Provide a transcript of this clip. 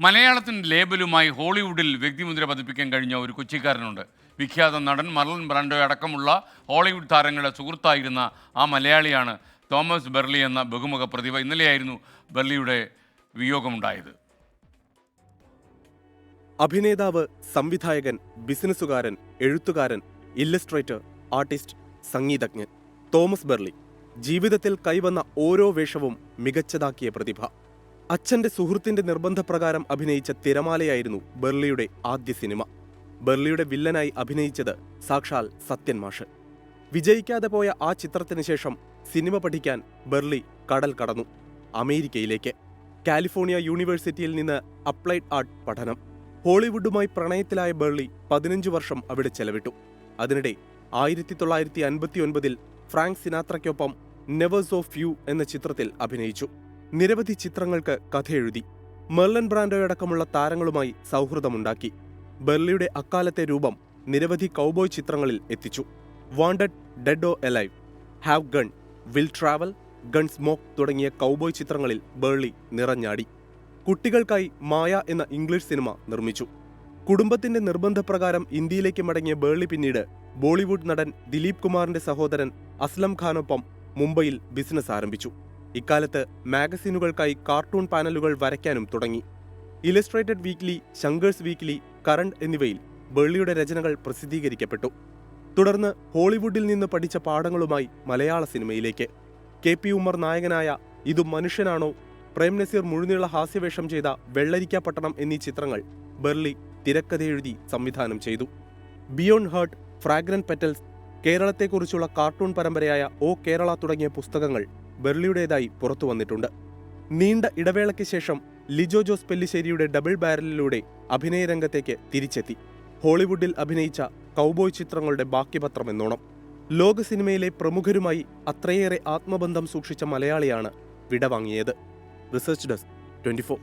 മലയാളത്തിൻ്റെ ലേബലുമായി ഹോളിവുഡിൽ വ്യക്തിമുദ്ര പതിപ്പിക്കാൻ കഴിഞ്ഞ ഒരു കൊച്ചിക്കാരനുണ്ട്. വിഖ്യാത നടൻ മർലൻ ബ്രാൻഡോ അടക്കമുള്ള ഹോളിവുഡ് താരങ്ങളുടെ സുഹൃത്തായിരുന്ന ആ മലയാളിയാണ് തോമസ് ബെർലി എന്ന ബഹുമുഖ പ്രതിഭ. ഇന്നലെയായിരുന്നു ബെർലിയുടെ വിയോഗമുണ്ടായത്. അഭിനേതാവ്, സംവിധായകൻ, ബിസിനസ്സുകാരൻ, എഴുത്തുകാരൻ, ഇല്ലസ്ട്രേറ്റർ, ആർട്ടിസ്റ്റ്, സംഗീതജ്ഞൻ തോമസ് ബെർലി ജീവിതത്തിൽ കൈവന്ന ഓരോ വേഷവും മികച്ചതാക്കിയ പ്രതിഭ. അച്ഛന്റെ സുഹൃത്തിന്റെ നിർബന്ധപ്രകാരം അഭിനയിച്ച തിരമാലയായിരുന്നു ബെർലിയുടെ ആദ്യ സിനിമ. ബെർലിയുടെ വില്ലനായി അഭിനയിച്ചത് സാക്ഷാൽ സത്യൻ മാഷ്. വിജയിക്കാതെ പോയ ആ ചിത്രത്തിന് ശേഷം സിനിമ പഠിക്കാൻ ബെർലി കടൽ കടന്നു. അമേരിക്കയിലേക്ക് കാലിഫോർണിയ യൂണിവേഴ്സിറ്റിയിൽ നിന്ന് അപ്ലൈഡ് ആർട്ട് പഠനം. ഹോളിവുഡുമായി പ്രണയത്തിലായ ബെർലി 15 വർഷം അവിടെ ചെലവിട്ടു. അതിനിടെ 1959 ഫ്രാങ്ക് സിനാത്രയ്ക്കൊപ്പം നെവേഴ്സ് ഓഫ് യു എന്ന ചിത്രത്തിൽ അഭിനയിച്ചു. നിരവധി ചിത്രങ്ങൾക്ക് കഥയെഴുതി. മെർലൻ ബ്രാൻഡോയടക്കമുള്ള താരങ്ങളുമായി സൗഹൃദമുണ്ടാക്കി. ബെർലിയുടെ അക്കാലത്തെ രൂപം നിരവധി കൗബോയ് ചിത്രങ്ങളിൽ എത്തിച്ചു. Wanted, dead or alive, have gun, will travel, gun smoke തുടങ്ങിയ കൗബോയ് ചിത്രങ്ങളിൽ ബെർലി നിറഞ്ഞാടി. കുട്ടികൾക്കായി മായ എന്ന ഇംഗ്ലീഷ് സിനിമ നിർമ്മിച്ചു. കുടുംബത്തിന്റെ നിർബന്ധപ്രകാരം ഇന്ത്യയിലേക്ക് മടങ്ങിയ ബെർലി പിന്നീട് ബോളിവുഡ് നടൻ ദിലീപ് കുമാറിന്റെ സഹോദരൻ അസ്ലം ഖാനൊപ്പം മുംബൈയിൽ ബിസിനസ് ആരംഭിച്ചു. ഇക്കാലത്ത് മാഗസിനുകൾക്കായി കാർട്ടൂൺ പാനലുകൾ വരയ്ക്കാനും തുടങ്ങി. Illustrated weekly, Shankar's weekly, current എന്നിവയിൽ ബെർലിയുടെ രചനകൾ പ്രസിദ്ധീകരിക്കപ്പെട്ടു. തുടർന്ന് ഹോളിവുഡിൽ നിന്ന് പഠിച്ച പാഠങ്ങളുമായി മലയാള സിനിമയിലേക്ക്. KP ഉമ്മർ നായകനായ ഇതു മനുഷ്യനാണോ, പ്രേംനസീർ മുഴുനീള ഹാസ്യവേഷം ചെയ്ത വെള്ളരിക്കാപട്ടണം എന്നീ ചിത്രങ്ങൾ ബെർലി തിരക്കഥയെഴുതി സംവിധാനം ചെയ്തു. ബിയോണ്ട് ഹേർട്ട്, ഫ്രാഗ്രന്റ് പെറ്റൽസ്, കേരളത്തെക്കുറിച്ചുള്ള കാർട്ടൂൺ പരമ്പരയായ ഓ കേരള തുടങ്ങിയ പുസ്തകങ്ങൾ ബെർലിയുടേതായി പുറത്തുവന്നിട്ടുണ്ട്. നീണ്ട ഇടവേളയ്ക്ക് ശേഷം ലിജോ ജോസ് പെല്ലിശ്ശേരിയുടെ ഡബിൾ ബാരലിലൂടെ അഭിനയരംഗത്തേക്ക് തിരിച്ചെത്തി. ഹോളിവുഡിൽ അഭിനയിച്ച കൗബോയ് ചിത്രങ്ങളുടെ ബാക്കിപത്രമെന്നോണം. ലോക സിനിമയിലെ പ്രമുഖരുമായി അത്രയേറെ ആത്മബന്ധം സൂക്ഷിച്ച മലയാളിയാണ് വിടവാങ്ങിയത്. Research desk 24.